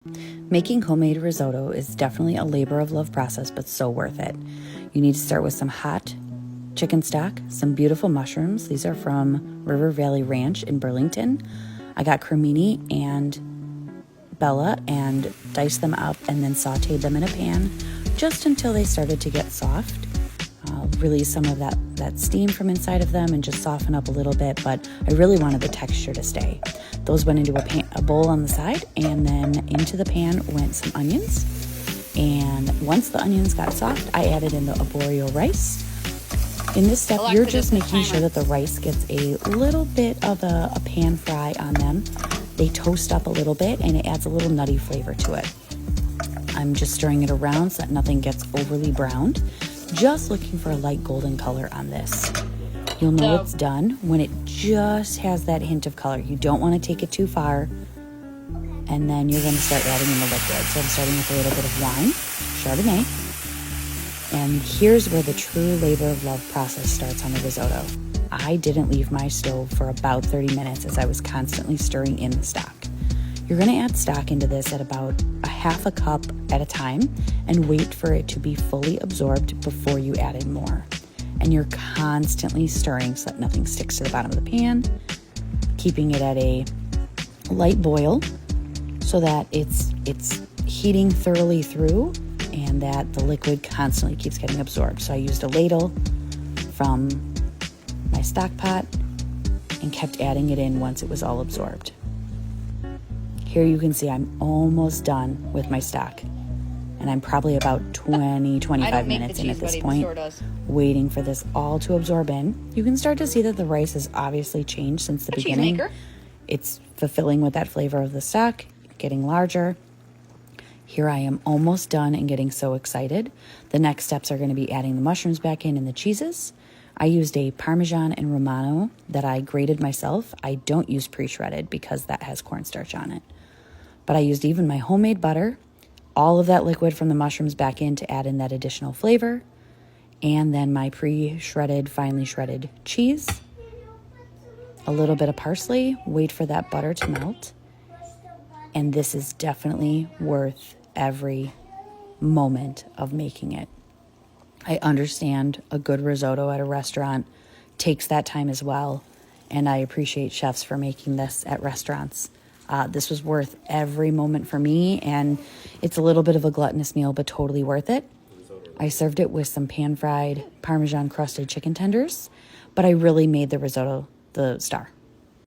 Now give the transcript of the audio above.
Making homemade risotto is definitely a labor of love process, but so worth it. You need to start with some hot chicken stock, some beautiful mushrooms. These are from River Valley Ranch in Burlington. I got cremini and Bella and diced them up and then sauteed them in a pan just until they started to get soft. Release some of that steam from inside of them and just soften up a little bit, but I really wanted the texture to stay. Those went into a bowl on the side, and then into the pan went some onions. And once the onions got soft, I added in the arborio rice. In this step, you're just making sure that the rice gets a little bit of a pan fry on them. They toast up a little bit, and it adds a little nutty flavor to it. I'm just stirring it around so that nothing gets overly browned. Just looking for a light golden color on this. You'll know it's done when it just has that hint of color. You don't want to take it too far. And then you're going to start adding in the liquid. So I'm starting with a little bit of wine, Chardonnay. And here's where the true labor of love process starts on the risotto. I didn't leave my stove for about 30 minutes as I was constantly stirring in the stock. You're going to add stock into this at about a half a cup at a time and wait for it to be fully absorbed before you add in more. And you're constantly stirring so that nothing sticks to the bottom of the pan, keeping it at a light boil so that it's heating thoroughly through and that the liquid constantly keeps getting absorbed. So I used a ladle from my stock pot and kept adding it in once it was all absorbed. Here you can see I'm almost done with my stock. And I'm probably about 20-25 minutes in at this point, waiting for this all to absorb in. You can start to see that the rice has obviously changed since the beginning. It's fulfilling with that flavor of the stock, getting larger. Here I am almost done and getting so excited. The next steps are going to be adding the mushrooms back in and the cheeses. I used a Parmesan and Romano that I grated myself. I don't use pre-shredded because that has cornstarch on it. But I used even my homemade butter, all of that liquid from the mushrooms back in to add in that additional flavor, and then my pre-shredded, finely shredded cheese, a little bit of parsley, wait for that butter to melt, and this is definitely worth every moment of making it. I understand a good risotto at a restaurant takes that time as well, and I appreciate chefs for making this at restaurants. This was worth every moment for me, and it's a little bit of a gluttonous meal, but totally worth it. I served it with some pan-fried Parmesan crusted chicken tenders, but I really made the risotto the star.